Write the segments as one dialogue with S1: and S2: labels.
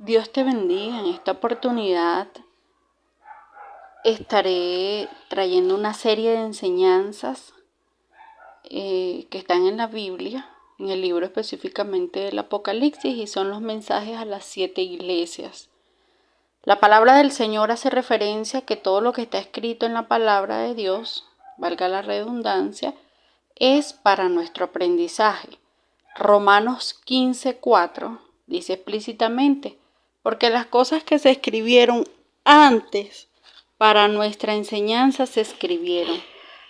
S1: Dios te bendiga. En esta oportunidad estaré trayendo una serie de enseñanzas que están en la Biblia, en el libro específicamente del Apocalipsis, y son los mensajes a las 7 iglesias. La palabra del Señor hace referencia a que todo lo que está escrito en la palabra de Dios, valga la redundancia, es para nuestro aprendizaje. Romanos 15:4 dice explícitamente: porque las cosas que se escribieron antes para nuestra enseñanza se escribieron,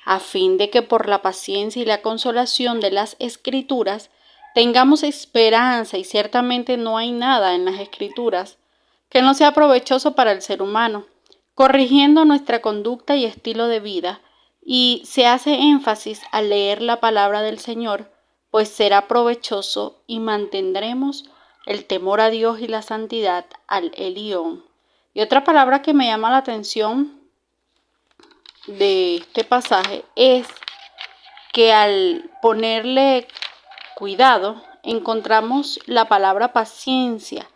S1: a fin de que por la paciencia y la consolación de las Escrituras tengamos esperanza, y ciertamente no hay nada en las Escrituras que no sea provechoso para el ser humano, corrigiendo nuestra conducta y estilo de vida. Y se hace énfasis al leer la palabra del Señor, pues será provechoso y mantendremos el temor a Dios y la santidad al Elión. Y otra palabra que me llama la atención de este pasaje es que al ponerle cuidado encontramos la palabra paciencia,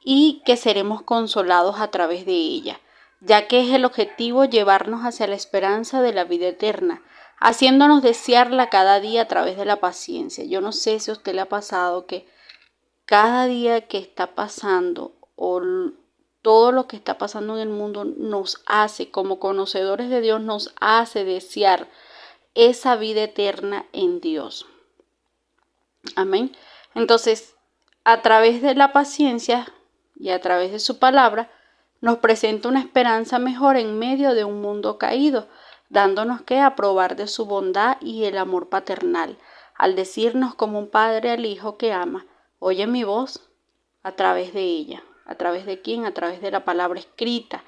S1: y que seremos consolados a través de ella, ya que es el objetivo llevarnos hacia la esperanza de la vida eterna, haciéndonos desearla cada día a través de la paciencia. Yo no sé si a usted le ha pasado que cada día que está pasando o todo lo que está pasando en el mundo nos hace, como conocedores de Dios, nos hace desear esa vida eterna en Dios. Amén. Entonces, a través de la paciencia y a través de su palabra, nos presenta una esperanza mejor en medio de un mundo caído, dándonos que aprobar de su bondad y el amor paternal, al decirnos como un padre al hijo que ama: oye mi voz, a través de ella. ¿A través de quién? A través de la palabra escrita.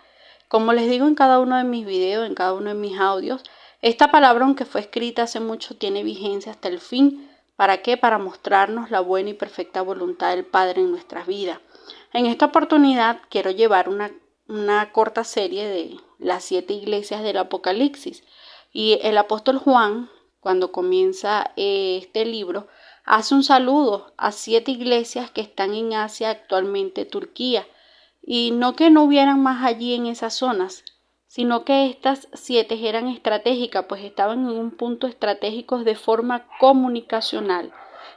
S1: Como les digo en cada uno de mis videos, en cada uno de mis audios, esta palabra, aunque fue escrita hace mucho, tiene vigencia hasta el fin. ¿Para qué? Para mostrarnos la buena y perfecta voluntad del Padre en nuestras vidas. En esta oportunidad quiero llevar una corta serie de las 7 iglesias del Apocalipsis. Y el apóstol Juan, cuando comienza este libro, hace un saludo a 7 iglesias que están en Asia, actualmente Turquía. Y no que no hubieran más allí en esas zonas, sino que estas 7 eran estratégicas, pues estaban en un punto estratégico de forma comunicacional.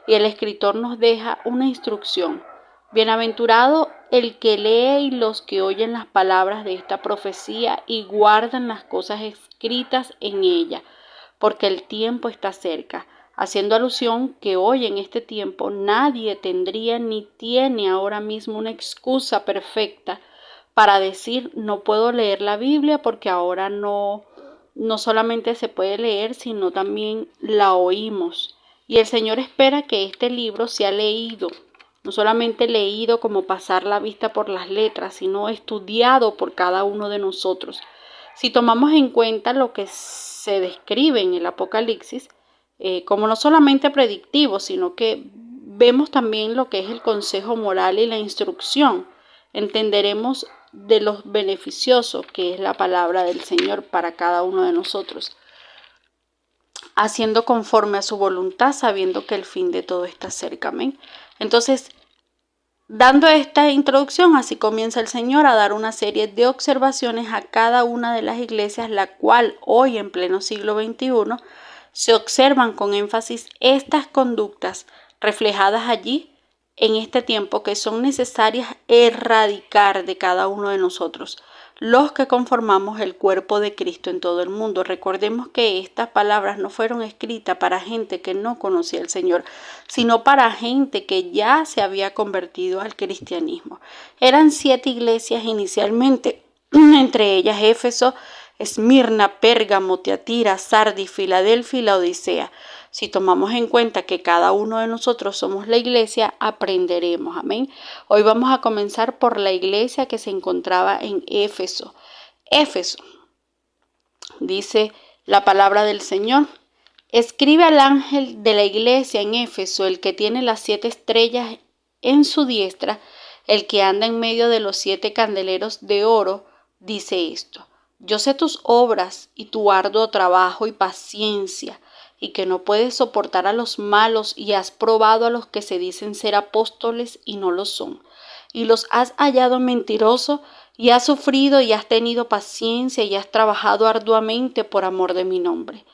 S1: Y el escritor nos deja una instrucción: bienaventurado el que lee y los que oyen las palabras de esta profecía y guardan las cosas escritas en ella, porque el tiempo está cerca, haciendo alusión que hoy en este tiempo nadie tendría ni tiene ahora mismo una excusa perfecta para decir: no puedo leer la Biblia porque ahora no solamente se puede leer, sino también la oímos. Y el Señor espera que este libro sea leído, no solamente leído como pasar la vista por las letras, sino estudiado por cada uno de nosotros. Si tomamos en cuenta lo que se describe en el Apocalipsis, como no solamente predictivo, sino que vemos también lo que es el consejo moral y la instrucción, entenderemos de lo beneficioso que es la palabra del Señor para cada uno de nosotros, haciendo conforme a su voluntad, sabiendo que el fin de todo está cerca. Amén. Entonces, dando esta introducción, así comienza el Señor a dar una serie de observaciones a cada una de las iglesias, la cual hoy en pleno siglo XXI se observan con énfasis estas conductas reflejadas allí en este tiempo, que son necesarias erradicar de cada uno de nosotros, los que conformamos el cuerpo de Cristo en todo el mundo. Recordemos que estas palabras no fueron escritas para gente que no conocía al Señor, sino para gente que ya se había convertido al cristianismo. Eran 7 iglesias inicialmente, entre ellas Éfeso, Esmirna, Pérgamo, Tiatira, Sardis, Filadelfia y Laodicea. Si tomamos en cuenta que cada uno de nosotros somos la iglesia, aprenderemos. Amén. Hoy vamos a comenzar por la iglesia que se encontraba en Éfeso. Éfeso, dice la palabra del Señor: escribe al ángel de la iglesia en Éfeso, el que tiene las 7 estrellas en su diestra, el que anda en medio de los 7 candeleros de oro, dice esto: yo sé tus obras y tu arduo trabajo y paciencia, y que no puedes soportar a los malos, y has probado a los que se dicen ser apóstoles y no lo son, y los has hallado mentirosos, y has sufrido y has tenido paciencia y has trabajado arduamente por amor de mi nombre.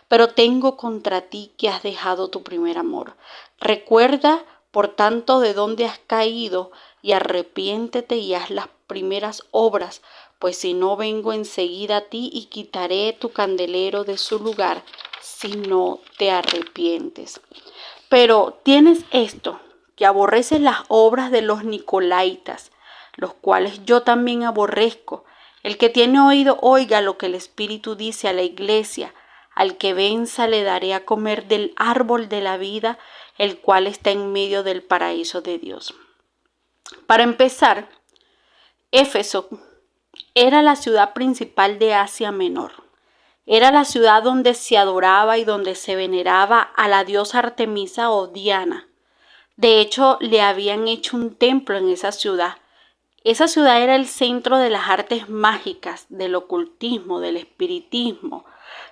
S1: Pero tengo contra ti que has dejado tu primer amor. Recuerda, por tanto, de dónde has caído, y arrepiéntete y haz las primeras obras, pues si no vengo enseguida a ti y quitaré tu candelero de su lugar, si no te arrepientes. Pero tienes esto, que aborreces las obras de los nicolaitas, los cuales yo también aborrezco. El que tiene oído, oiga lo que el Espíritu dice a la iglesia. Al que venza le daré a comer del árbol de la vida, el cual está en medio del paraíso de Dios. Para empezar, Éfeso era la ciudad principal de Asia Menor. Era la ciudad donde se adoraba y donde se veneraba a la diosa Artemisa o Diana. De hecho, le habían hecho un templo en esa ciudad. Esa ciudad era el centro de las artes mágicas, del ocultismo, del espiritismo.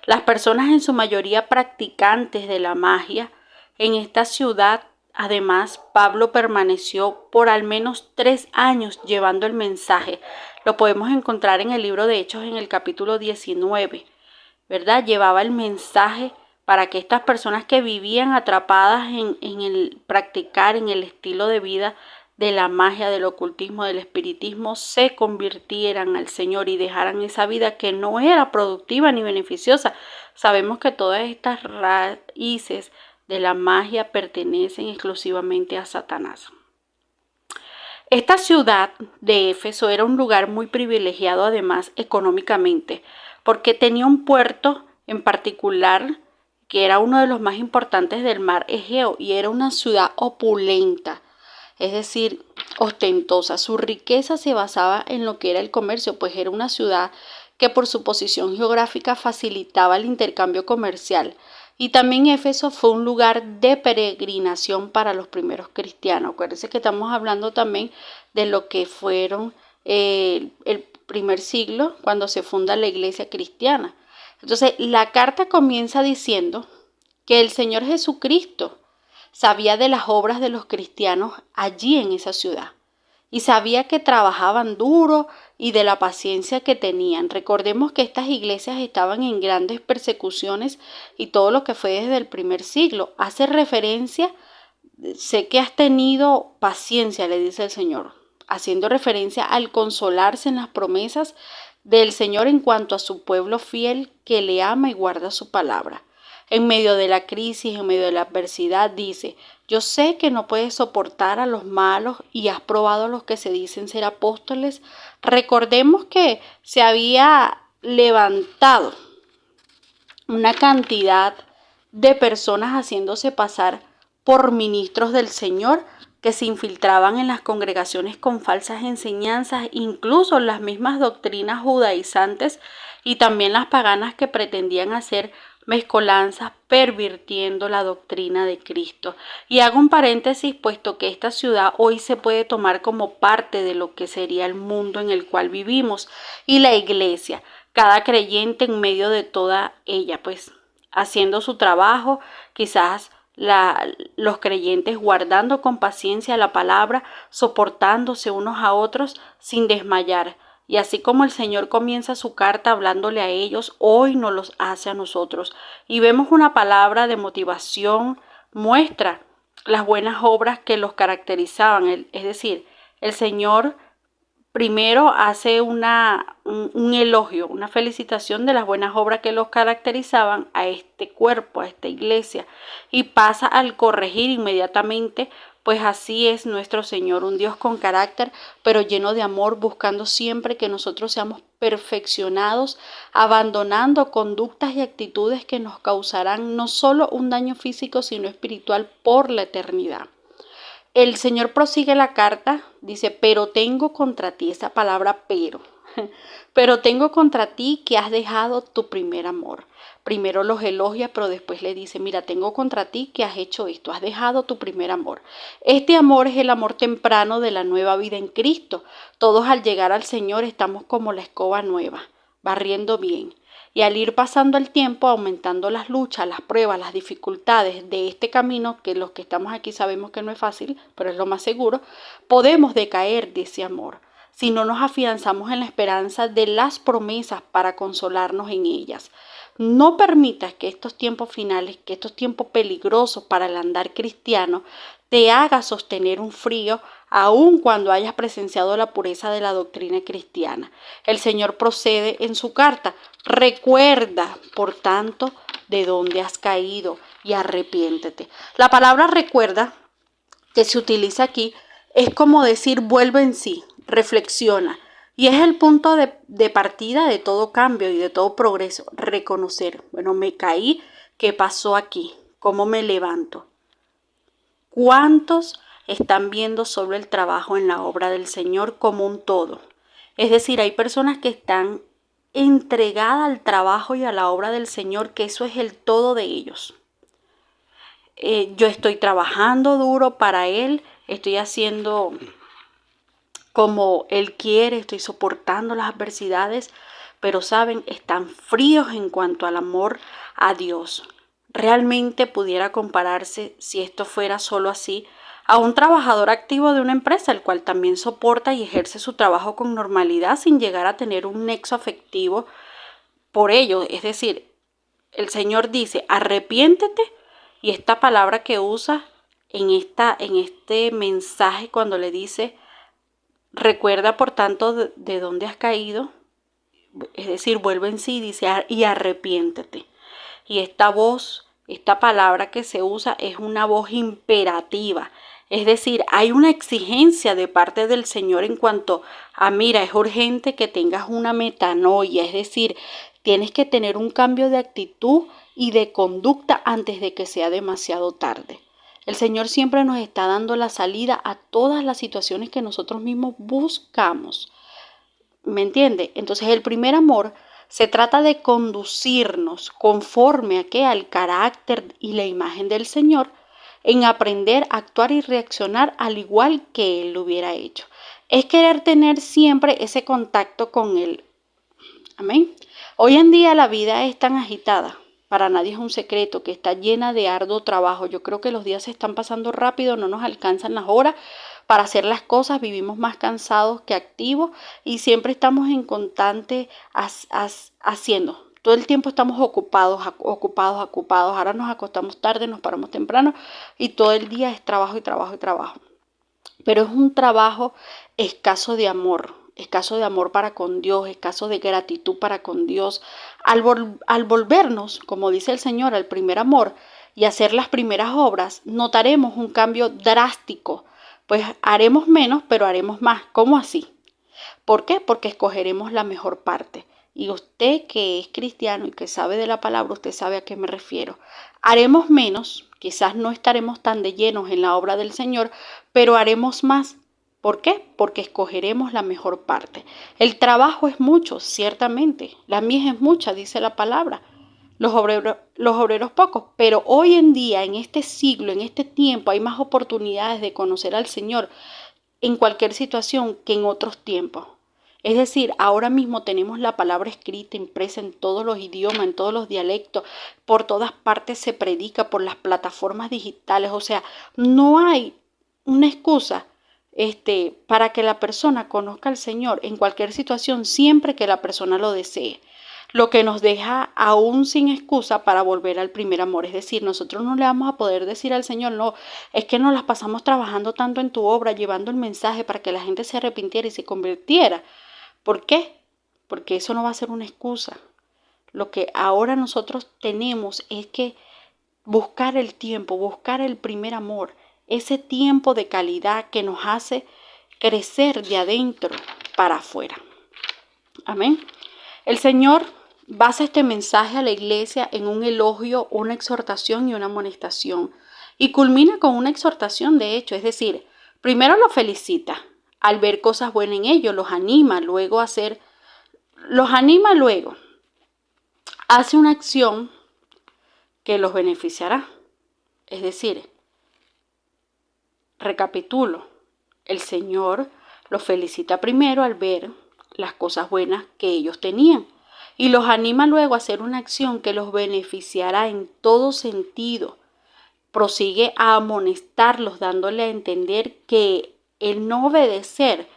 S1: Las personas, en su mayoría practicantes de la magia, en esta ciudad. Además, Pablo permaneció por al menos 3 años llevando el mensaje. Lo podemos encontrar en el libro de Hechos en el capítulo 19, ¿verdad? Llevaba el mensaje para que estas personas que vivían atrapadas en el practicar, en el estilo de vida de la magia, del ocultismo, del espiritismo, se convirtieran al Señor y dejaran esa vida que no era productiva ni beneficiosa. Sabemos que todas estas raíces de la magia pertenecen exclusivamente a Satanás. Esta ciudad de Éfeso era un lugar muy privilegiado, además económicamente, porque tenía un puerto en particular que era uno de los más importantes del mar Egeo, y era una ciudad opulenta, es decir, ostentosa. Su riqueza se basaba en lo que era el comercio, pues era una ciudad que por su posición geográfica facilitaba el intercambio comercial. Y también Éfeso fue un lugar de peregrinación para los primeros cristianos. Acuérdense que estamos hablando también de lo que fueron el primer siglo, cuando se funda la iglesia cristiana. Entonces, la carta comienza diciendo que el Señor Jesucristo sabía de las obras de los cristianos allí en esa ciudad y sabía que trabajaban duro y de la paciencia que tenían. Recordemos que estas iglesias estaban en grandes persecuciones y todo lo que fue desde el primer siglo. Hace referencia, sé que has tenido paciencia, le dice el Señor, haciendo referencia al consolarse en las promesas del Señor en cuanto a su pueblo fiel que le ama y guarda su palabra. En medio de la crisis, en medio de la adversidad, dice: yo sé que no puedes soportar a los malos y has probado a los que se dicen ser apóstoles. Recordemos que se había levantado una cantidad de personas haciéndose pasar por ministros del Señor, que se infiltraban en las congregaciones con falsas enseñanzas, incluso las mismas doctrinas judaizantes y también las paganas que pretendían hacer mezcolanzas, pervirtiendo la doctrina de Cristo. Y hago un paréntesis, puesto que esta ciudad hoy se puede tomar como parte de lo que sería el mundo en el cual vivimos, y la iglesia, cada creyente en medio de toda ella, pues haciendo su trabajo, quizás los creyentes guardando con paciencia la palabra, soportándose unos a otros sin desmayar. Y así como el Señor comienza su carta hablándole a ellos, hoy nos los hace a nosotros. Y vemos una palabra de motivación, muestra las buenas obras que los caracterizaban. Es decir, el Señor primero hace un elogio, una felicitación de las buenas obras que los caracterizaban a este cuerpo, a esta iglesia, y pasa al corregir inmediatamente. Pues así es nuestro Señor, un Dios con carácter, pero lleno de amor, buscando siempre que nosotros seamos perfeccionados, abandonando conductas y actitudes que nos causarán no solo un daño físico, sino espiritual por la eternidad. El Señor prosigue la carta, dice: pero tengo contra ti, esa palabra pero tengo contra ti que has dejado tu primer amor. Primero los elogia, pero después le dice: mira, tengo contra ti que has hecho esto, has dejado tu primer amor. Este amor es el amor temprano de la nueva vida en Cristo. Todos al llegar al Señor estamos como la escoba nueva, barriendo bien. Y al ir pasando el tiempo, aumentando las luchas, las pruebas, las dificultades de este camino, que los que estamos aquí sabemos que no es fácil, pero es lo más seguro, podemos decaer de ese amor si no nos afianzamos en la esperanza de las promesas para consolarnos en ellas. No permitas que estos tiempos finales, que estos tiempos peligrosos para el andar cristiano, te haga sostener un frío aun cuando hayas presenciado la pureza de la doctrina cristiana. El Señor procede en su carta: recuerda, por tanto, de dónde has caído y arrepiéntete. La palabra recuerda, que se utiliza aquí, es como decir vuelve en sí, reflexiona. Y es el punto de partida de todo cambio y de todo progreso. Reconocer, bueno, me caí, ¿qué pasó aquí? ¿Cómo me levanto? ¿Cuántos están viendo solo el trabajo en la obra del Señor como un todo? Es decir, hay personas que están entregadas al trabajo y a la obra del Señor, que eso es el todo de ellos. Yo estoy trabajando duro para Él, estoy haciendo como Él quiere, estoy soportando las adversidades, pero saben, están fríos en cuanto al amor a Dios. Realmente pudiera compararse, si esto fuera solo así, a un trabajador activo de una empresa, el cual también soporta y ejerce su trabajo con normalidad sin llegar a tener un nexo afectivo por ello. Es decir, el Señor dice, arrepiéntete, y esta palabra que usa en este mensaje cuando le dice, recuerda por tanto de dónde has caído, es decir, vuelve en sí, dice, y arrepiéntete. Y esta voz, esta palabra que se usa es una voz imperativa. Es decir, hay una exigencia de parte del Señor en cuanto a, mira, es urgente que tengas una metanoia, es decir, tienes que tener un cambio de actitud y de conducta antes de que sea demasiado tarde. El Señor siempre nos está dando la salida a todas las situaciones que nosotros mismos buscamos. ¿Me entiende? Entonces el primer amor se trata de conducirnos conforme a qué, al carácter y la imagen del Señor, en aprender a actuar y reaccionar al igual que Él lo hubiera hecho. Es querer tener siempre ese contacto con Él. Amén. Hoy en día la vida es tan agitada. Para nadie es un secreto que está llena de arduo trabajo. Yo creo que los días se están pasando rápido, no nos alcanzan las horas para hacer las cosas, vivimos más cansados que activos y siempre estamos en constante haciendo. Todo el tiempo estamos ocupados. Ahora nos acostamos tarde, nos paramos temprano y todo el día es trabajo y trabajo y trabajo. Pero es un trabajo escaso de amor para con Dios, escaso de gratitud para con Dios. Al volvernos, como dice el Señor, al primer amor y hacer las primeras obras, notaremos un cambio drástico. Pues haremos menos, pero haremos más. ¿Cómo así? ¿Por qué? Porque escogeremos la mejor parte. Y usted que es cristiano y que sabe de la palabra, usted sabe a qué me refiero. Haremos menos, quizás no estaremos tan de llenos en la obra del Señor, pero haremos más. ¿Por qué? Porque escogeremos la mejor parte. El trabajo es mucho, ciertamente. La mies es mucha, dice la palabra. Los obreros pocos. Pero hoy en día, en este siglo, en este tiempo, hay más oportunidades de conocer al Señor en cualquier situación que en otros tiempos. Es decir, ahora mismo tenemos la palabra escrita, impresa en todos los idiomas, en todos los dialectos, por todas partes se predica por las plataformas digitales. O sea, no hay una excusa para que la persona conozca al Señor en cualquier situación, siempre que la persona lo desee. Lo que nos deja aún sin excusa para volver al primer amor. Es decir, nosotros no le vamos a poder decir al Señor, no, es que nos las pasamos trabajando tanto en tu obra, llevando el mensaje para que la gente se arrepintiera y se convirtiera. ¿Por qué? Porque eso no va a ser una excusa. Lo que ahora nosotros tenemos es que buscar el tiempo, buscar el primer amor, ese tiempo de calidad que nos hace crecer de adentro para afuera. Amén. El Señor basa este mensaje a la iglesia en un elogio, una exhortación y una amonestación. Y culmina con una exhortación, de hecho, es decir, primero los felicita al ver cosas buenas en ellos, los anima luego, hace una acción que los beneficiará. Es decir, recapitulo, el Señor los felicita primero al ver las cosas buenas que ellos tenían. y los anima luego a hacer una acción que los beneficiará en todo sentido. Prosigue a amonestarlos, dándole a entender que el no obedecer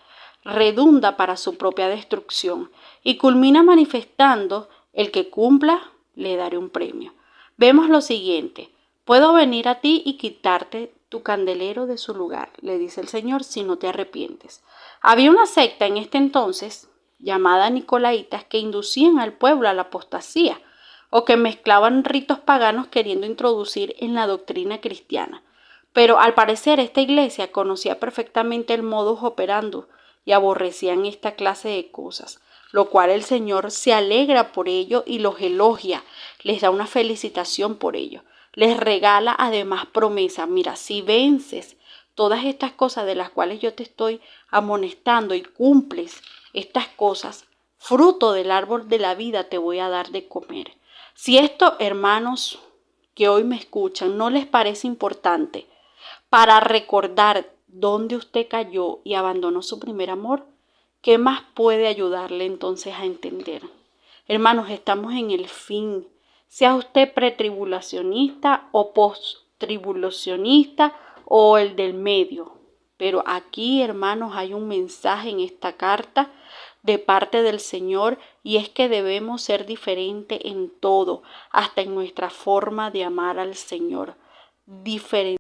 S1: redunda para su propia destrucción, y culmina manifestando: el que cumpla, le daré un premio. Vemos lo siguiente: puedo venir a ti y quitarte tu candelero de su lugar, le dice el Señor, si no te arrepientes. Había una secta en este entonces llamada Nicolaitas que inducían al pueblo a la apostasía, o que mezclaban ritos paganos queriendo introducir en la doctrina cristiana. Pero al parecer esta iglesia conocía perfectamente el modus operandi y aborrecían esta clase de cosas, lo cual el Señor se alegra por ello y los elogia, les da una felicitación por ello. Les regala además promesa: mira, si vences todas estas cosas de las cuales yo te estoy amonestando y cumples estas cosas, fruto del árbol de la vida te voy a dar de comer. Si esto, hermanos que hoy me escuchan, no les parece importante para recordar dónde usted cayó y abandonó su primer amor, ¿qué más puede ayudarle entonces a entender? Hermanos, estamos en el fin. Sea usted pretribulacionista o posttribulacionista o el del medio. Pero aquí, hermanos, hay un mensaje en esta carta de parte del Señor, y es que debemos ser diferentes en todo, hasta en nuestra forma de amar al Señor. Diferente